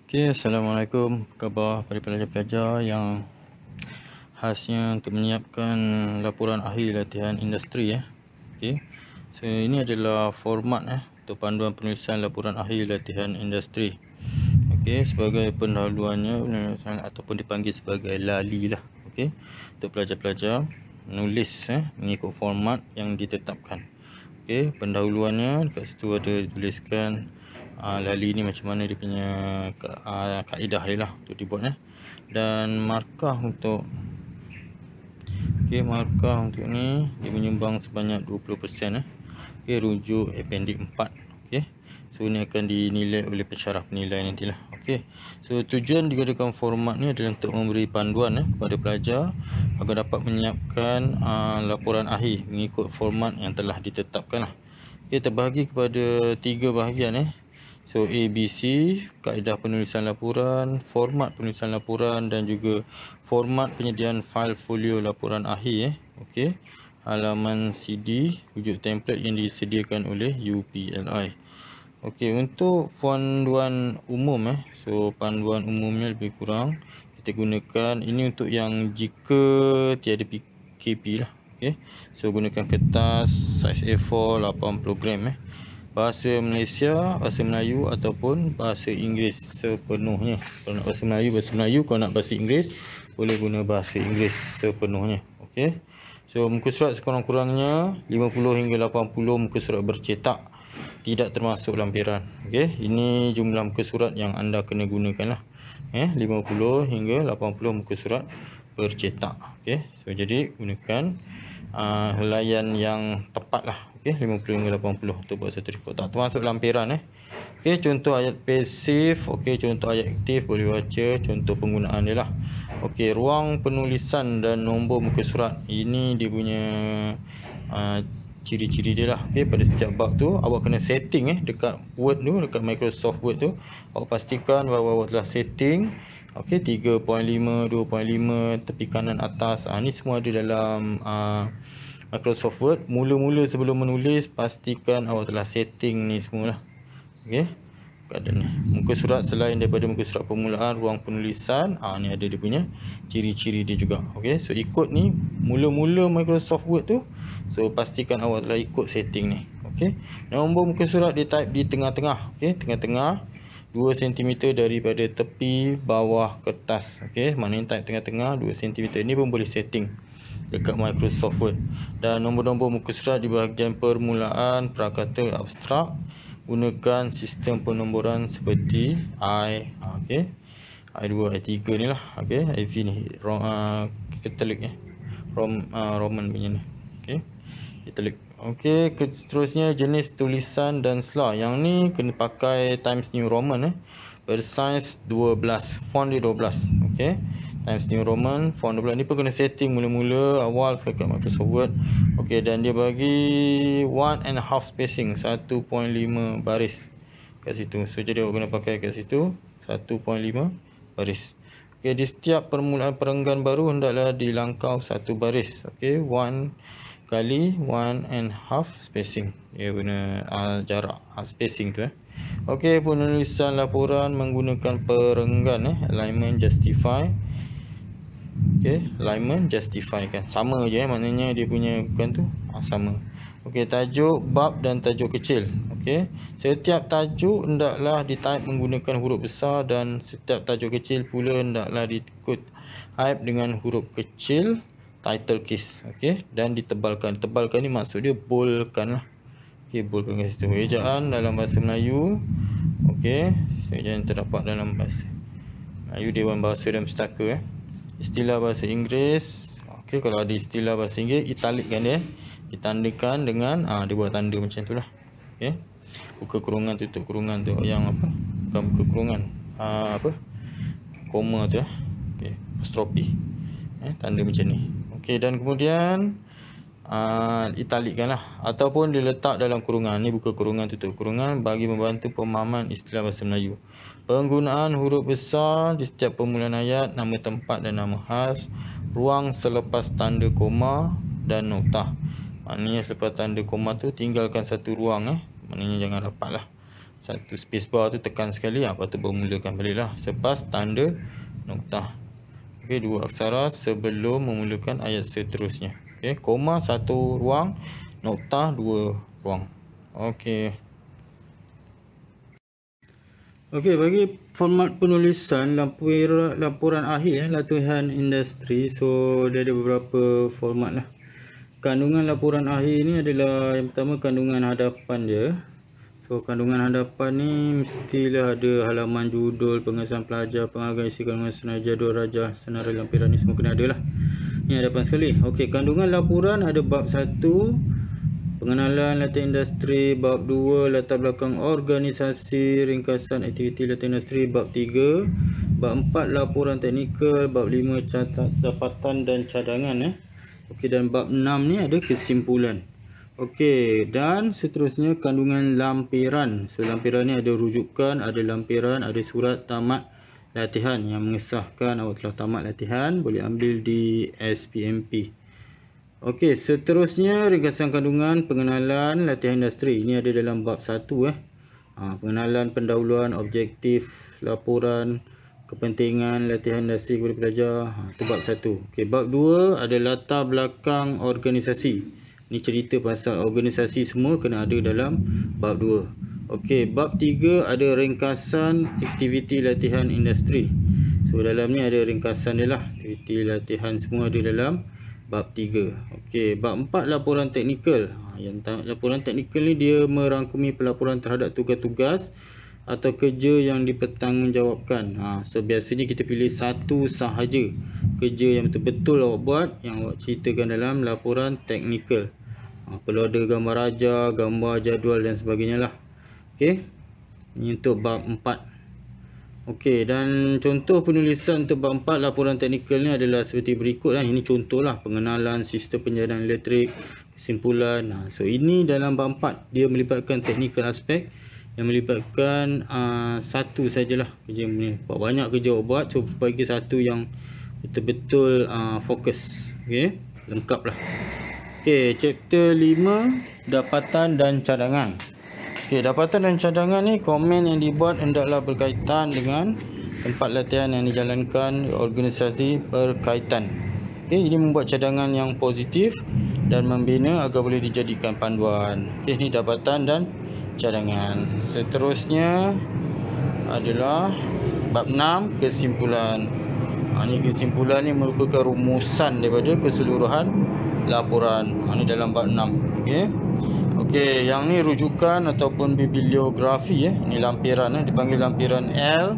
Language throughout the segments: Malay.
Okey, Assalamualaikum. Khabar pada pelajar-pelajar yang khasnya untuk menyiapkan laporan akhir latihan industri ya. Okey. So ini adalah format untuk panduan penulisan laporan akhir latihan industri. Okey, sebagai pendahuluannya ataupun dipanggil sebagai LALI lah. Okey. Untuk pelajar-pelajar menulis mengikut format yang ditetapkan. Okey, pendahuluannya dekat situ ada tuliskan LALI ni macam mana dia punya kaedah dia lah untuk dibuat dan markah untuk markah untuk ni dia menyumbang sebanyak 20%. Rujuk appendix 4. So ini akan dinilai oleh pensyarah penilai nantilah. So tujuan digunakan format ni adalah untuk memberi panduan kepada pelajar agar dapat menyiapkan laporan akhir mengikut format yang telah ditetapkan lah. Terbahagi kepada 3 bahagian So A, B, C, kaedah penulisan laporan, format penulisan laporan dan juga format penyediaan fail folio laporan akhir halaman CD, rujuk template yang disediakan oleh UPLI. Untuk panduan umum so panduan umumnya lebih kurang kita gunakan ini untuk yang jika tiada PKP lah. So gunakan kertas saiz A4 80 gram bahasa Malaysia, bahasa Melayu ataupun bahasa Inggeris sepenuhnya. Kalau nak bahasa Melayu, bahasa Melayu. Kalau nak bahasa Inggeris, boleh guna bahasa Inggeris sepenuhnya. So muka surat sekurang-kurangnya 50 hingga 80 muka surat bercetak, tidak termasuk lampiran. Ini jumlah muka surat yang anda kena gunakan lah. 50 hingga 80 muka surat bercetak. So jadi gunakan helaian yang tepat lah. 50 hingga 80 untuk buat satu report, tak termasuk lampiran. Contoh ayat pasif, contoh ayat aktif boleh baca contoh penggunaan dia lah. Ruang penulisan dan nombor muka surat, ini dia punya ciri-ciri dia lah. Pada setiap bab tu awak kena setting dekat Word tu, dekat Microsoft Word tu awak pastikan bahawa awak telah setting 3.5, 2.5, tepi kanan atas. Ni semua ada dalam Microsoft Word. Mula-mula sebelum menulis pastikan awak telah setting ni semualah. Keadaan ni muka surat selain daripada muka surat permulaan, ruang penulisan, ni ada dia punya ciri-ciri dia juga. So ikut ni mula-mula Microsoft Word tu, so pastikan awak telah ikut setting ni. Nombor muka surat dia type di tengah-tengah. Tengah-tengah 2 cm daripada tepi bawah kertas. Maknanya type tengah-tengah 2 cm. Ni pun boleh setting dekat Microsoft Word. Dan nombor-nombor muka surat di bahagian permulaan prakata abstrak, gunakan sistem penomboran seperti I2, I3 ni lah. IV ni Catholic Roman punya ni. Catholic. Seterusnya jenis tulisan dan sela. Yang ni kena pakai Times New Roman bersaiz 12, font dia 12. Times New Roman, font 12. Ni pun kena setting mula-mula awal dekat Microsoft Word. Dan dia bagi 1.5 spacing, 1.5 baris kat situ. So jadi awak kena pakai kat situ 1.5 baris. Di setiap permulaan perenggan baru hendaklah dilangkau 1 baris. 1 kali 1.5 spacing. Dia guna jarak spacing tu. Penulisan laporan menggunakan perenggan alignment justify. Alignment justify kan sama je maknanya dia punya bukan tu sama. Tajuk bab dan tajuk kecil. Setiap tajuk hendaklah di-type menggunakan huruf besar dan setiap tajuk kecil pula hendaklah di-type dengan huruf kecil title case. Dan ditebalkan. Tebalkan ni maksud dia boldkan lah. Boldkan kat situ. Ejaan dalam bahasa Melayu. Ejaan terdapat dalam bahasa Melayu Dewan Bahasa dan Pustaka. Istilah bahasa Inggeris. Kalau ada istilah bahasa Inggeris, italikkan dia. Ditandakan dengan dia buat tanda macam tu lah. Buka kurungan, tutup kurungan tu. Yang apa? Bukan buka kurungan. Koma tu apostrophe. Tanda macam ni. Dan kemudian italikkan lah. Ataupun diletak dalam kurungan. Ni buka kurungan, tutup kurungan bagi membantu pemahaman istilah bahasa Melayu. Penggunaan huruf besar di setiap permulaan ayat, nama tempat dan nama khas, ruang selepas tanda koma dan notah. Maknanya selepas tanda koma tu tinggalkan satu ruang. Maknanya jangan rapat lah. Satu spacebar tu tekan sekali, lepas tu bermulakan balik lah. Selepas tanda noktah. Okey, 2 aksara sebelum memulakan ayat seterusnya. Okey, koma 1 ruang, noktah 2 ruang. Okey. Okey, bagi format penulisan laporan akhir latihan industri, so dia ada beberapa format lah. Kandungan laporan akhir ni adalah yang pertama kandungan hadapan dia. So kandungan hadapan ni mestilah ada halaman judul, pengesahan pelajar, penghargaan isi kandungan senarai jadual rajah, senarai lampiran ni semua kena ada lah. Ni hadapan sekali. Okey, kandungan laporan ada bab 1 pengenalan latihan industri, bab 2 latar belakang organisasi, ringkasan aktiviti latihan industri, bab 3, bab 4 laporan teknikal, bab 5 catatan dan cadangan Okey, dan bab 6 ni ada kesimpulan. Okey, dan seterusnya kandungan lampiran. So lampiran ni ada rujukan, ada lampiran, ada surat tamat latihan yang mengesahkan awak telah tamat latihan, boleh ambil di SPMP. Okey, seterusnya ringkasan kandungan pengenalan latihan industri. Ini ada dalam bab 1 pengenalan, pendahuluan, objektif, laporan, kepentingan latihan industri kepada pelajar. Itu bab 1. Okey, bab 2 ada latar belakang organisasi. Ini cerita pasal organisasi semua kena ada dalam bab 2. Okey, bab 3 ada ringkasan aktiviti latihan industri. So dalam ni ada ringkasan dia lah. Aktiviti latihan semua ada dalam bab 3. Okey, bab 4 laporan teknikal. Yang laporan teknikal ni dia merangkumi pelaporan terhadap tugas-tugas atau kerja yang dipertanggungjawabkan. So biasanya kita pilih satu sahaja kerja yang betul-betul awak buat, yang awak ceritakan dalam laporan teknikal. Perlu ada gambar raja, gambar jadual dan sebagainya lah. Okey, ini untuk bab 4. Okey, dan contoh penulisan untuk bab 4 laporan teknikal ni adalah seperti berikut lah. Ini contoh lah, pengenalan sistem penjarahan elektrik, kesimpulan. So ini dalam bab 4 dia melibatkan technical aspek yang melibatkan satu sajalah kerja ni. Banyak kerja awak buat, so bagi satu yang betul-betul fokus. Okey, lengkap lah. Okey, chapter 5 dapatan dan cadangan. Okey, dapatan dan cadangan ni komen yang dibuat hendaklah berkaitan dengan tempat latihan yang dijalankan, organisasi berkaitan. Okey, ini membuat cadangan yang positif dan membina agar boleh dijadikan panduan. Okey, ini dapatan dan cadangan. Seterusnya adalah bab 6 kesimpulan. Ini kesimpulan ni merupakan rumusan daripada keseluruhan laporan. Ini dalam bab 6. Okey. Okey, yang ni rujukan ataupun bibliografi Ini lampiran dipanggil lampiran L.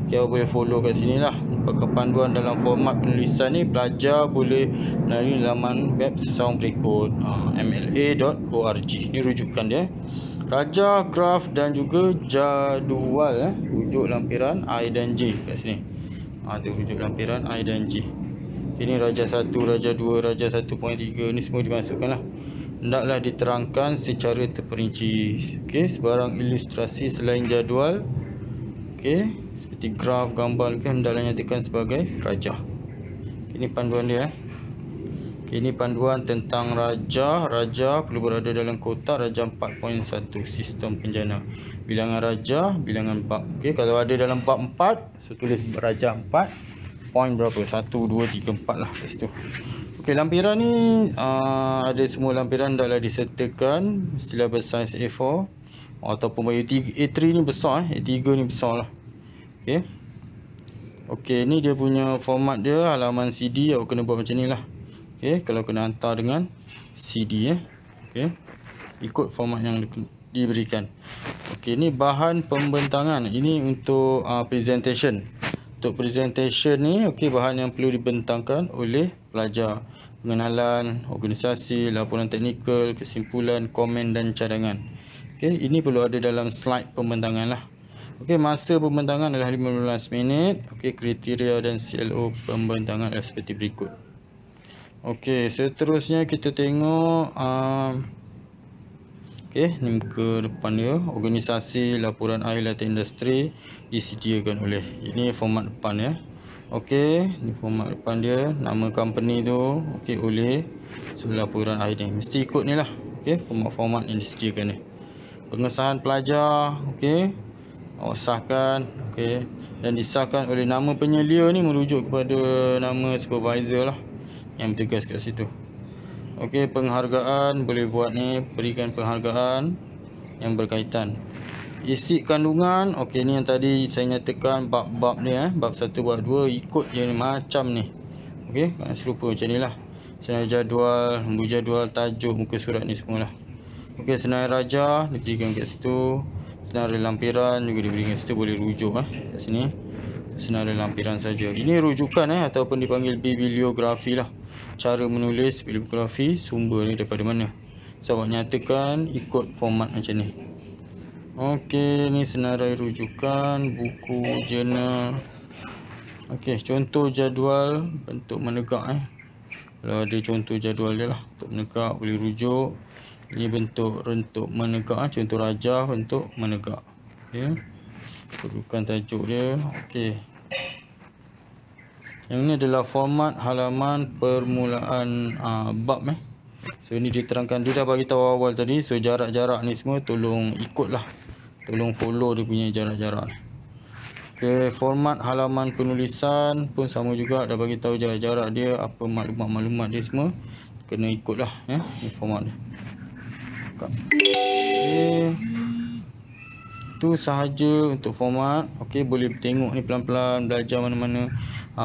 Okey, awak boleh follow kat sini lah. Merupakan panduan dalam format penulisan ni, pelajar boleh melalui laman web sesaung berikut mla.org. Ini rujukan dia. Raja, graf dan juga jadual rujuk lampiran I dan J kat sini. Ada rujuk lampiran I dan J. Ini Raja 1, Raja 2, Raja 1.3 ni semua dimasukkan lah. Hendaklah diterangkan secara terperinci. Okey, sebarang ilustrasi selain jadual, okey, seperti graf, gambar, hendaklah nyatakan sebagai raja. Ini panduan dia. Ini panduan tentang raja. Raja perlu berada dalam kotak raja 4.1 sistem penjana. Bilangan raja, bilangan bab. Okey, kalau ada dalam bab 4, so tulis raja 4 point berapa? 1 2 3 4 lah kat situ. Okey, lampiran ni ada semua lampiran hendaklah disertakan mestilah bersaiz A4 ataupun bagi A3 ni besar A3 ni besar lah. Okey. Okey, ni dia punya format dia, halaman CD awak kena buat macam ni lah. Okey, kalau kena hantar dengan CD Okey, ikut format yang diberikan. Okey, ni bahan pembentangan. Ini untuk presentation. Untuk presentation ni, okey, bahan yang perlu dibentangkan oleh pelajar. Pengenalan, organisasi, laporan teknikal, kesimpulan, komen dan cadangan. Okey, ini perlu ada dalam slide pembentangan lah. Okey, masa pembentangan adalah 15 minit. Okey, kriteria dan CLO pembentangan adalah seperti berikut. Okey, seterusnya kita tengok okey, ni muka depan dia. Organisasi laporan akhir latihan industri disediakan oleh. Ini format depan Okey, ni format depan dia. Nama company tu okey oleh. So laporan akhir ni mesti ikut ni lah. Okey, format-format yang disediakan ni. pengesahan pelajar, okey, awak sahkan, okey, dan disahkan oleh nama penyelia ni merujuk kepada nama supervisor lah yang bertugas kat situ. Okey, penghargaan boleh buat ni, berikan penghargaan yang berkaitan. Isi kandungan, okey, ni yang tadi saya nyatakan bab-bab ni, bab 1 bab 2 ikut je ni, macam ni. Okey, serupa macam ni lah. Senarai jadual, lembu jadual, tajuk muka surat ni semualah. Okey, senarai raja diberikan kat situ. Senarai lampiran juga diberikan kat situ, boleh rujuk kat sini. Senarai lampiran saja. Ini rujukan ataupun dipanggil bibliografi lah. Cara menulis bibliografi, sumber ni daripada mana. So awak nyatakan ikut format macam ni. Okey, ni senarai rujukan, buku, jurnal. Okey, contoh jadual bentuk menegak Kalau ada contoh jadual dia lah, bentuk menegak boleh rujuk. Ini bentuk rentuk menegak, contoh raja bentuk menegak. Okey. Rujukan tajuk dia. Okey. Yang ni adalah format halaman permulaan bab So ni diterangkan, dia dah bagi tahu awal tadi. So jarak-jarak ni semua tolong ikutlah. Tolong follow dia punya jarak-jarak ni. Okay, format halaman penulisan pun sama juga, dah bagi tahu jarak-jarak dia, apa maklumat-maklumat dia semua kena ikutlah ni format dia. Okay. Itu sahaja untuk format. Okey, boleh tengok ni pelan-pelan, belajar mana-mana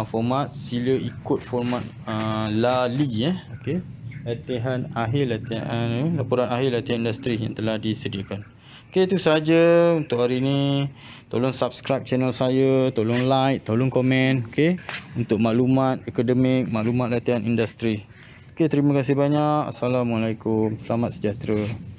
format. Sila ikut format LALI Okey. Laporan akhir latihan industri yang telah disediakan. Okey, itu sahaja untuk hari ini. Tolong subscribe channel saya, tolong like, tolong komen, okey, untuk maklumat akademik, maklumat latihan industri. Okey, terima kasih banyak. Assalamualaikum. Selamat sejahtera.